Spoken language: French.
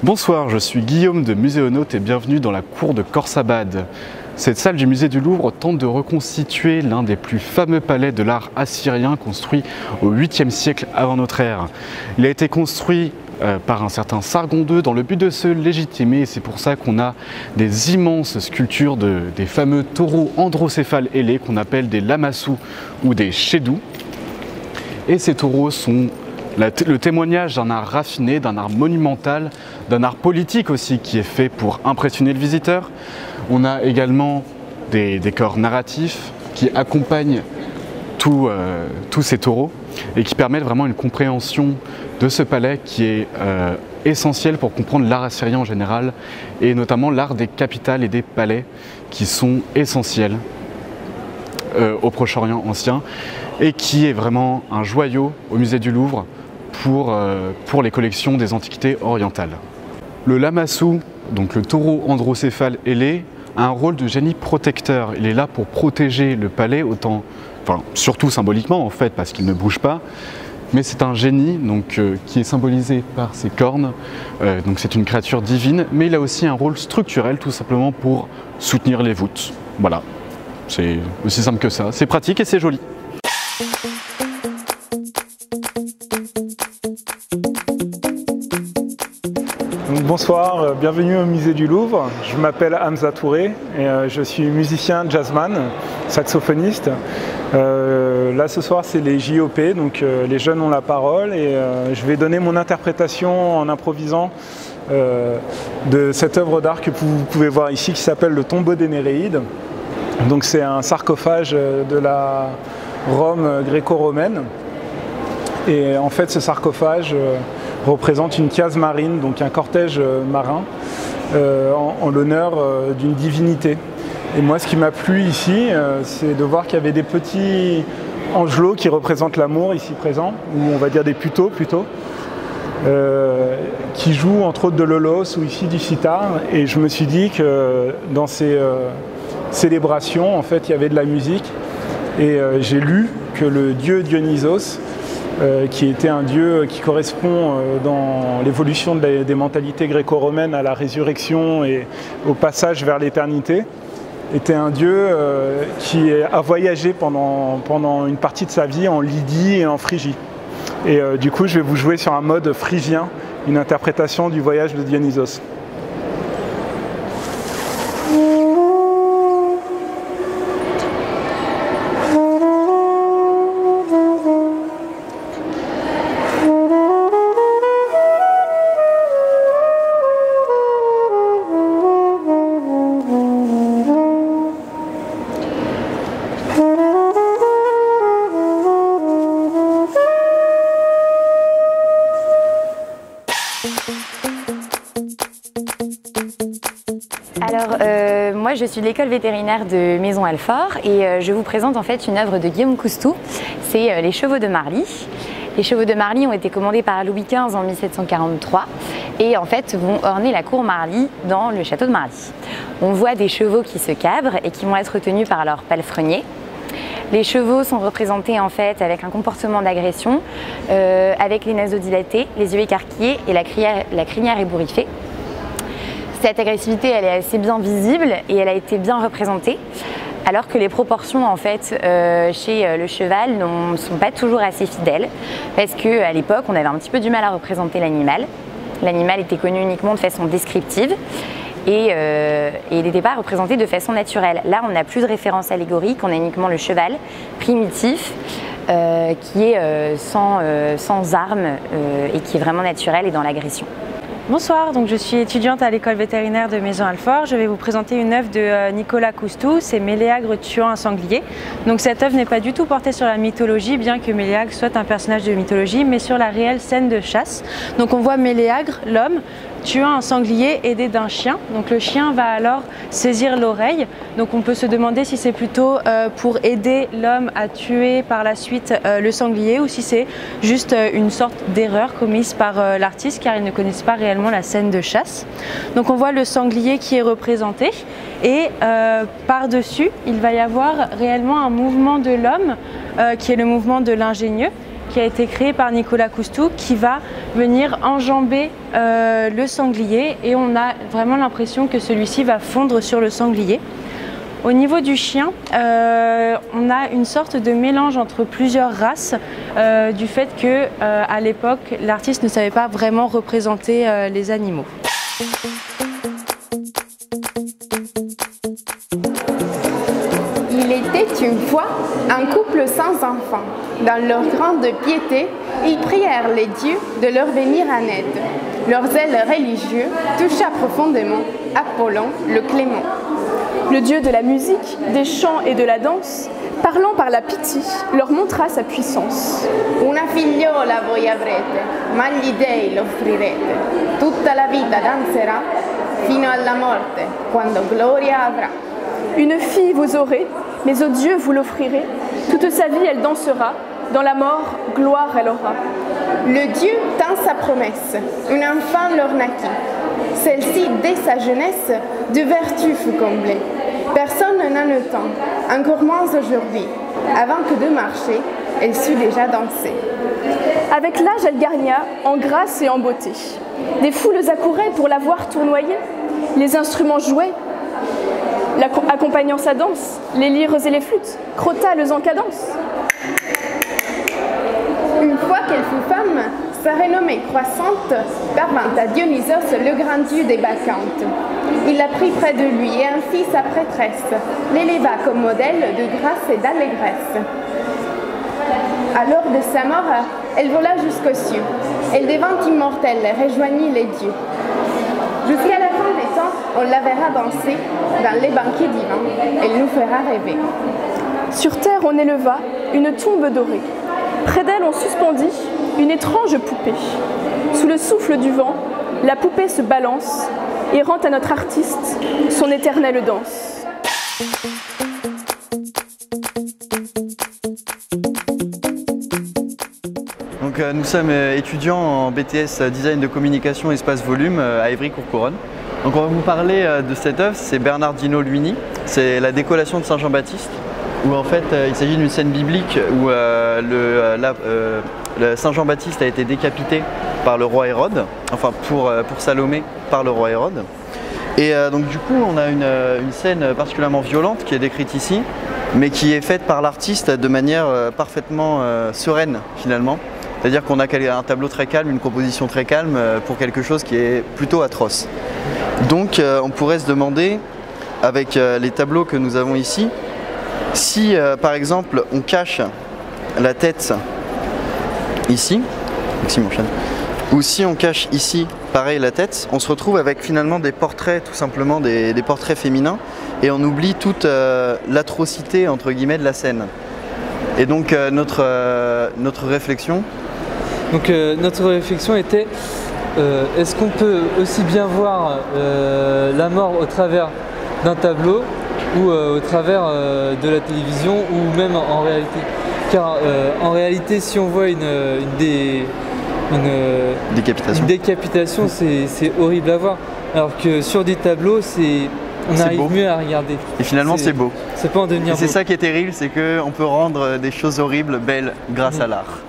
Bonsoir, je suis Guillaume de Muséonautes et bienvenue dans la cour de Khorsabad. Cette salle du musée du Louvre tente de reconstituer l'un des plus fameux palais de l'art assyrien construit au 8e siècle avant notre ère. Il a été construit par un certain Sargon II dans le but de se légitimer et c'est pour ça qu'on a des immenses sculptures des fameux taureaux androcéphales ailés qu'on appelle des lamassous ou des chédous. Et ces taureaux sont le témoignage d'un art raffiné, d'un art monumental, d'un art politique aussi qui est fait pour impressionner le visiteur. On a également des décors narratifs qui accompagnent tous ces taureaux et qui permettent vraiment une compréhension de ce palais qui est essentiel pour comprendre l'art assyrien en général et notamment l'art des capitales et des palais qui sont essentiels au Proche-Orient ancien et qui est vraiment un joyau au musée du Louvre pour les collections des antiquités orientales. Le lamassou, donc le taureau androcéphale ailé, a un rôle de génie protecteur. Il est là pour protéger le palais, surtout symboliquement en fait, parce qu'il ne bouge pas. Mais c'est un génie qui est symbolisé par ses cornes, donc c'est une créature divine, mais il a aussi un rôle structurel tout simplement pour soutenir les voûtes. Voilà, c'est aussi simple que ça, c'est pratique et c'est joli. Bonsoir, bienvenue au musée du Louvre. Je m'appelle Hamza Touré et je suis musicien jazzman, saxophoniste. Là ce soir c'est les JOP, donc les jeunes ont la parole et je vais donner mon interprétation en improvisant de cette œuvre d'art que vous pouvez voir ici qui s'appelle le tombeau des Néréides. Donc c'est un sarcophage de la Rome gréco-romaine et en fait ce sarcophage représente une case marine, donc un cortège marin en l'honneur d'une divinité. Et moi ce qui m'a plu ici, c'est de voir qu'il y avait des petits angelots qui représentent l'amour ici présent, ou on va dire des putos plutôt, qui jouent entre autres de l'olos ou ici du sitar. Et je me suis dit que dans ces célébrations, en fait, il y avait de la musique. Et j'ai lu que le dieu Dionysos, qui était un dieu qui correspond dans l'évolution des mentalités gréco-romaines à la résurrection et au passage vers l'éternité, était un dieu qui a voyagé pendant une partie de sa vie en Lydie et en Phrygie. Et du coup, je vais vous jouer sur un mode phrygien, une interprétation du voyage de Dionysos. Alors, moi je suis de l'école vétérinaire de Maison Alfort et je vous présente en fait une œuvre de Guillaume Coustou, c'est les chevaux de Marly. Les chevaux de Marly ont été commandés par Louis XV en 1743 et en fait vont orner la cour Marly dans le château de Marly. On voit des chevaux qui se cabrent et qui vont être tenus par leurs palefreniers. Les chevaux sont représentés en fait avec un comportement d'agression, avec les naseaux dilatés, les yeux écarquillés et la crinière ébouriffée. Cette agressivité, elle est assez bien visible et elle a été bien représentée, alors que les proportions en fait chez le cheval ne sont pas toujours assez fidèles, parce qu'à l'époque, on avait un petit peu du mal à représenter l'animal. L'animal était connu uniquement de façon descriptive et il n'était pas représenté de façon naturelle. Là, on n'a plus de référence allégorique, on a uniquement le cheval primitif qui est sans armes et qui est vraiment naturel et dans l'agression. Bonsoir, donc je suis étudiante à l'école vétérinaire de Maison Alfort. Je vais vous présenter une œuvre de Nicolas Coustou, c'est Méléagre tuant un sanglier. Donc cette œuvre n'est pas du tout portée sur la mythologie, bien que Méléagre soit un personnage de mythologie, mais sur la réelle scène de chasse. Donc on voit Méléagre, l'homme, tuant un sanglier aidé d'un chien. Donc le chien va alors saisir l'oreille. Donc on peut se demander si c'est plutôt pour aider l'homme à tuer par la suite le sanglier ou si c'est juste une sorte d'erreur commise par l'artiste car ils ne connaissent pas réellement la scène de chasse. Donc on voit le sanglier qui est représenté et par-dessus il va y avoir réellement un mouvement de l'homme qui est le mouvement de l'ingénieux, qui a été créé par Nicolas Coustou, qui va venir enjamber le sanglier et on a vraiment l'impression que celui-ci va fondre sur le sanglier. Au niveau du chien, on a une sorte de mélange entre plusieurs races du fait que à l'époque, l'artiste ne savait pas vraiment représenter les animaux. Il était une fois un couple sans enfants. Dans leur grande piété, ils prièrent les dieux de leur venir en aide. Leur zèle religieux toucha profondément Apollon le Clément. Le dieu de la musique, des chants et de la danse, parlant par la pitié, leur montra sa puissance. Una figliola voi avrete, ma gli dei l'offrirete. Tutta la vita danzerà, fino alla morte, quando gloria avrà. Une fille vous aurez, mais aux dieux vous l'offrirez. Toute sa vie elle dansera, dans la mort, gloire elle aura. Le Dieu tint sa promesse, un enfant leur naquit. Celle-ci, dès sa jeunesse, de vertu fut comblée. Personne n'en eut tant, encore moins aujourd'hui. Avant que de marcher, elle sut déjà danser. Avec l'âge, elle gagna en grâce et en beauté. Des foules accouraient pour la voir tournoyer. Les instruments jouaient, accompagnant sa danse, les lyres et les flûtes, crotales en cadence. Une fois qu'elle fut femme, sa renommée croissante parvint à Dionysos, le grand dieu des Bacchantes. Il la prit près de lui et en fit sa prêtresse, l'éléva comme modèle de grâce et d'allégresse. À l'heure de sa mort, elle vola jusqu'aux cieux. Elle devint immortelle et rejoignit les dieux. Jusqu'à la fin des temps, on la verra danser dans les banquets divins. Elle nous fera rêver. Sur terre, on éleva une tombe dorée. Près d'elle, on suspendit une étrange poupée. Sous le souffle du vent, la poupée se balance et rend à notre artiste son éternelle danse. Donc, nous sommes étudiants en BTS Design de Communication Espace Volume à Évry-Courcouronnes. Donc on va vous parler de cette œuvre, c'est Bernardino Luini, c'est la décollation de Saint Jean-Baptiste, où en fait il s'agit d'une scène biblique où le Saint Jean-Baptiste a été décapité par le roi Hérode, enfin pour Salomé par le roi Hérode. Et donc du coup on a une scène particulièrement violente qui est décrite ici, mais qui est faite par l'artiste de manière parfaitement sereine finalement. C'est-à-dire qu'on a un tableau très calme, une composition très calme pour quelque chose qui est plutôt atroce. Donc on pourrait se demander, avec les tableaux que nous avons ici, si par exemple on cache la tête ici, ou si on cache ici pareil la tête, on se retrouve avec finalement des portraits, tout simplement des portraits féminins, et on oublie toute l'atrocité entre guillemets de la scène. Et donc notre réflexion. Donc notre réflexion était, est-ce qu'on peut aussi bien voir la mort au travers d'un tableau ou au travers de la télévision ou même en réalité? Car en réalité, si on voit une décapitation, c'est horrible à voir. Alors que sur des tableaux, on arrive beau. Mieux à regarder. Et finalement, c'est beau. Ça peut en devenir beau. C'est ça qui est terrible, c'est qu'on peut rendre des choses horribles belles grâce à l'art.